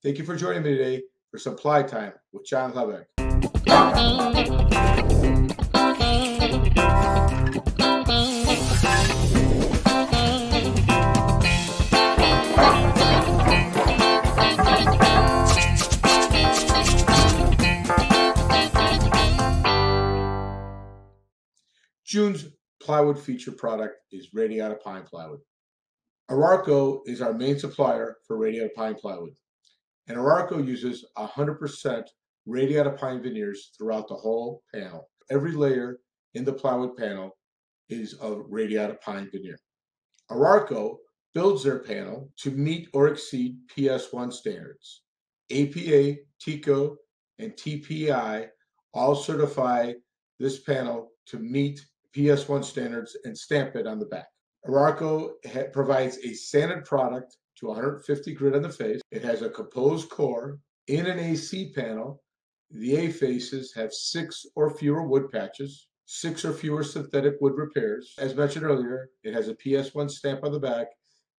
Thank you for joining me today for some PlyTime with John Chlebek. June's plywood feature product is Radiata Pine Plywood. Arauco is our main supplier for Radiata Pine Plywood, and Arauco uses 100% Radiata Pine veneers throughout the whole panel. Every layer in the plywood panel is of Radiata Pine veneer. Arauco builds their panel to meet or exceed PS1 standards. APA, TICO, and TPI all certify this panel to meet PS1 standards and stamp it on the back. Arauco provides a sanded product to 150 grit on the face. It has a composed core. In an AC panel, the A faces have 6 or fewer wood patches, 6 or fewer synthetic wood repairs. As mentioned earlier, it has a PS1 stamp on the back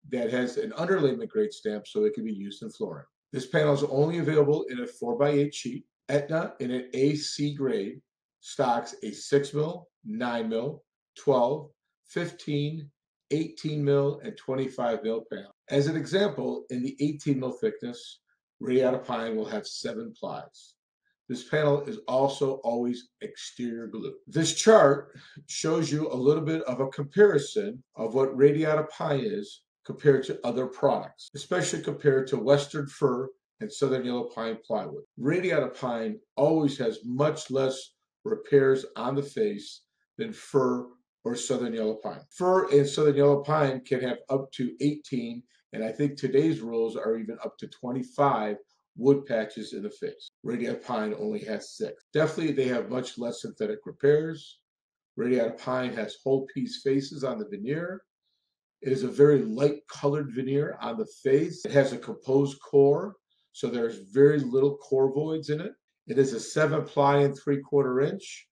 that has an underlayment grade stamp so it can be used in flooring. This panel is only available in a 4x8 sheet. Etna, in an AC grade, stocks a 6mm, 9mm, 12, 15, 18mm, and 25mm panel. As an example, in the 18mm thickness, Radiata Pine will have 7 plies. This panel is also always exterior glue. This chart shows you a little bit of a comparison of what Radiata Pine is compared to other products, especially compared to Western Fir and Southern Yellow Pine Plywood. Radiata Pine always has much less repairs on the face than Fir or Southern Yellow Pine. Fir and Southern Yellow Pine can have up to 18, and I think today's rules are even up to 25 wood patches in the face. Radiata Pine only has 6. Definitely they have much less synthetic repairs. Radiata Pine has whole piece faces on the veneer. It is a very light colored veneer on the face. It has a composed core, so there's very little core voids in it. It is a 7-ply and 3/4 inch,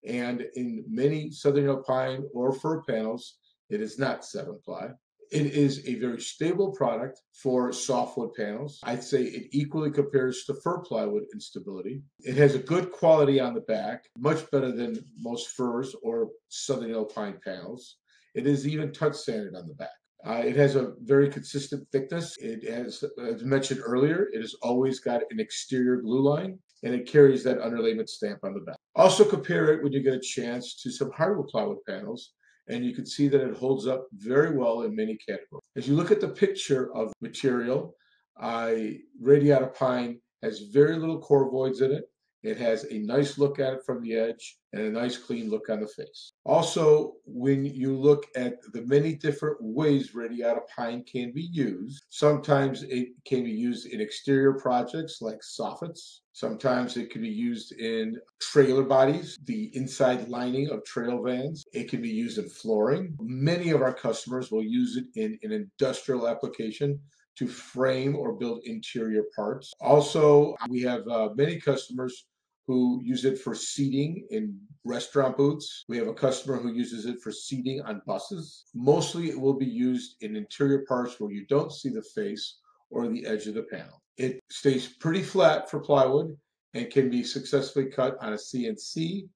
and in many Southern Yellow Pine or Fir panels, it is not 7-ply. It is a very stable product for softwood panels. I'd say it equally compares to Fir plywood in stability. It has a good quality on the back, much better than most Firs or Southern Yellow Pine panels. It is even touch sanded on the back. It has a very consistent thickness. It has, as mentioned earlier, it has always got an exterior glue line, and it carries that underlayment stamp on the back. Also compare it when you get a chance to some hardwood plywood panels, and you can see that it holds up very well in many categories. As you look at the picture of material, Radiata Pine has very little core voids in it. It has a nice look at it from the edge and a nice clean look on the face. Also, when you look at the many different ways Radiata Pine can be used, sometimes it can be used in exterior projects like soffits. Sometimes it can be used in trailer bodies, the inside lining of trail vans. It can be used in flooring. Many of our customers will use it in an industrial application to frame or build interior parts. Also, we have many customers who use it for seating in restaurant booths. We have a customer who uses it for seating on buses. Mostly it will be used in interior parts where you don't see the face or the edge of the panel. It stays pretty flat for plywood and can be successfully cut on a CNC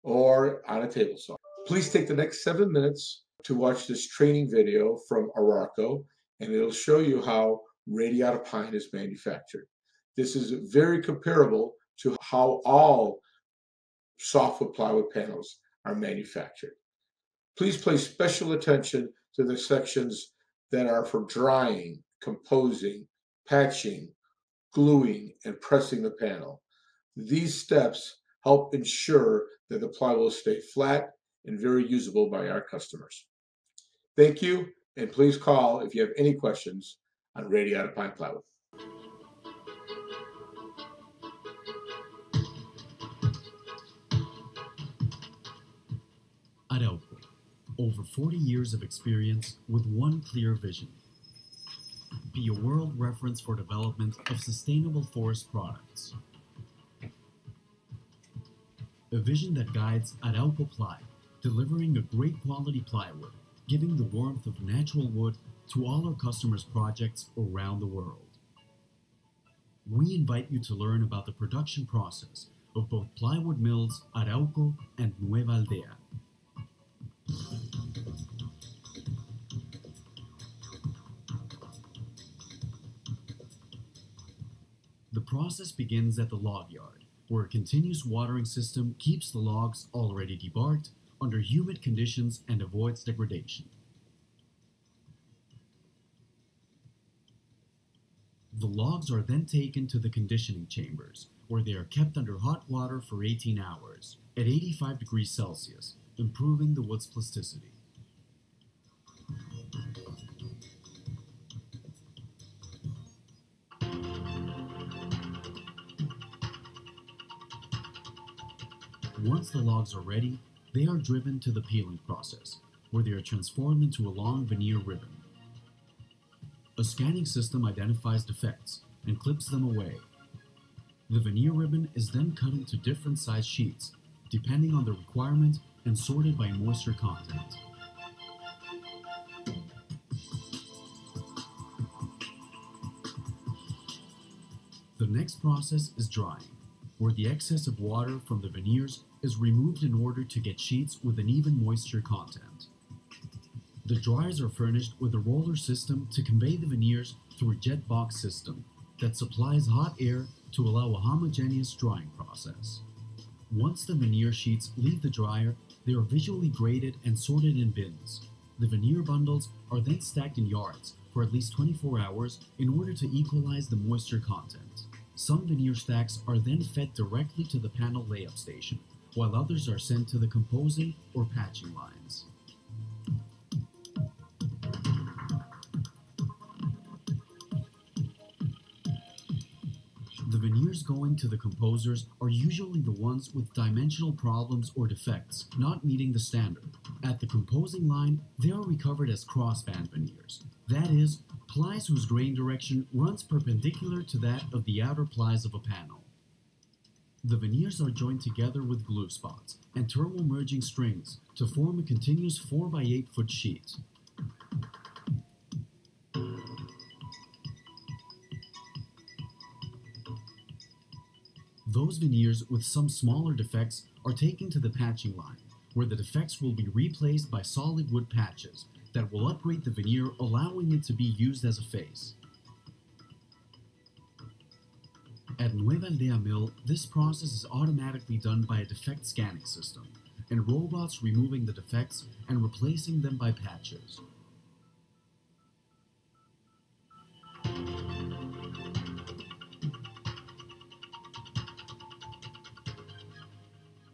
or on a table saw. Please take the next 7 minutes to watch this training video from Arauco, and it'll show you how Radiata Pine is manufactured. This is very comparable to how all softwood plywood panels are manufactured. Please pay special attention to the sections that are for drying, composing, patching, gluing, and pressing the panel. These steps help ensure that the plywood will stay flat and very usable by our customers. Thank you, and please call if you have any questions on Radiata Pine Plywood. Arauco, over 40 years of experience with one clear vision. Be a world reference for development of sustainable forest products. A vision that guides Arauco Ply, delivering a great quality plywood, giving the warmth of natural wood to all our customers' projects around the world. we invite you to learn about the production process of both plywood mills Arauco and Nueva Aldea. The process begins at the log yard, where a continuous watering system keeps the logs already debarked under humid conditions and avoids degradation. The logs are then taken to the conditioning chambers, where they are kept under hot water for 18 hours at 85 degrees Celsius, improving the wood's plasticity. Once the logs are ready, they are driven to the peeling process, where they are transformed into a long veneer ribbon. A scanning system identifies defects and clips them away. The veneer ribbon is then cut into different size sheets, depending on the requirement, and sorted by moisture content. The next process is drying, where the excess of water from the veneers is removed in order to get sheets with an even moisture content. The dryers are furnished with a roller system to convey the veneers through a jet box system that supplies hot air to allow a homogeneous drying process. Once the veneer sheets leave the dryer, they are visually graded and sorted in bins. The veneer bundles are then stacked in yards for at least 24 hours in order to equalize the moisture content. Some veneer stacks are then fed directly to the panel layup station, while others are sent to the composing or patching lines. The veneers going to the composers are usually the ones with dimensional problems or defects, not meeting the standard. At the composing line, they are recovered as crossband veneers. That is, plies whose grain direction runs perpendicular to that of the outer plies of a panel. The veneers are joined together with glue spots and thermal merging strings to form a continuous 4x8 foot sheet. Those veneers with some smaller defects are taken to the patching line, where the defects will be replaced by solid wood patches that will upgrade the veneer, allowing it to be used as a face. At Nueva Aldea Mill, this process is automatically done by a defect scanning system, and robots removing the defects and replacing them by patches.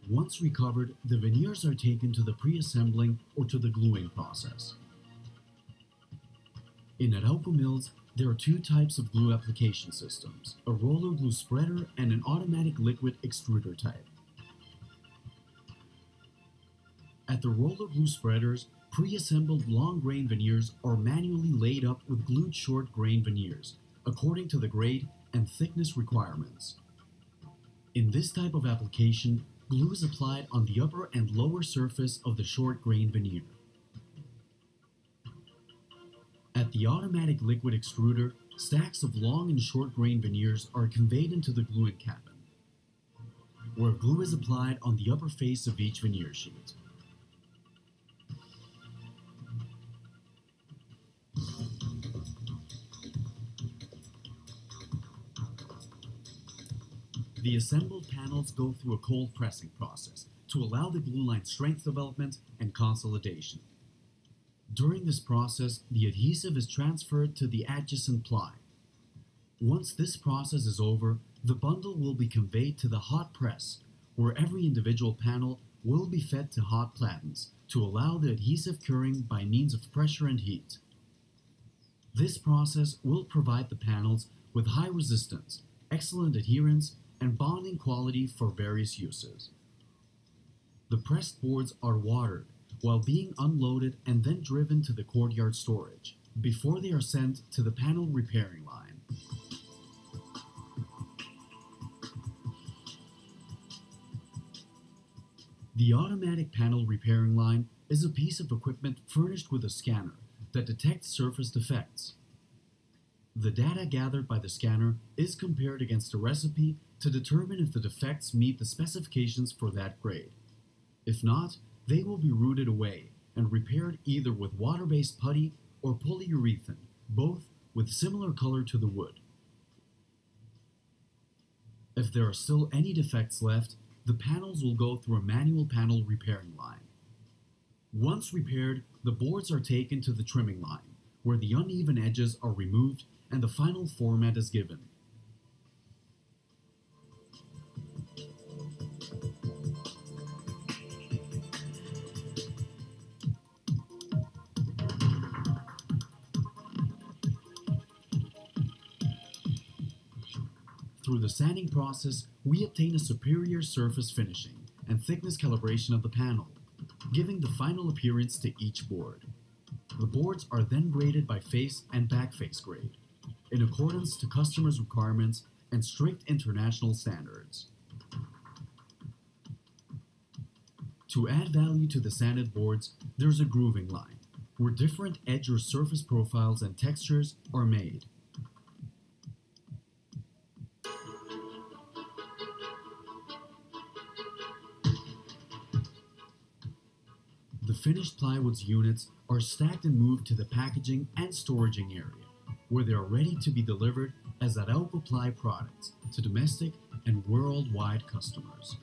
Once recovered, the veneers are taken to the pre-assembling or to the gluing process. In Arauco mills, there are two types of glue application systems, a roller glue spreader and an automatic liquid extruder type. At the roller glue spreaders, pre-assembled long grain veneers are manually laid up with glued short grain veneers, according to the grade and thickness requirements. In this type of application, glue is applied on the upper and lower surface of the short grain veneer. At the automatic liquid extruder, stacks of long and short grain veneers are conveyed into the gluing cabin, where glue is applied on the upper face of each veneer sheet. The assembled panels go through a cold pressing process to allow the glue line strength development and consolidation. During this process, the adhesive is transferred to the adjacent ply. Once this process is over, the bundle will be conveyed to the hot press, where every individual panel will be fed to hot platens to allow the adhesive curing by means of pressure and heat. This process will provide the panels with high resistance, excellent adherence, and bonding quality for various uses. The pressed boards are watered while being unloaded and then driven to the courtyard storage before they are sent to the panel repairing line. The automatic panel repairing line is a piece of equipment furnished with a scanner that detects surface defects. The data gathered by the scanner is compared against a recipe to determine if the defects meet the specifications for that grade. If not, they will be rooted away and repaired either with water-based putty or polyurethane, both with similar color to the wood. If there are still any defects left, the panels will go through a manual panel repairing line. Once repaired, the boards are taken to the trimming line, where the uneven edges are removed and the final format is given. Through the sanding process, we obtain a superior surface finishing and thickness calibration of the panel, giving the final appearance to each board. The boards are then graded by face and back face grade, in accordance to customers' requirements and strict international standards. To add value to the sanded boards, there's a grooving line, where different edge or surface profiles and textures are made. The finished plywood's units are stacked and moved to the packaging and storaging area, where they are ready to be delivered as Arauco Ply products to domestic and worldwide customers.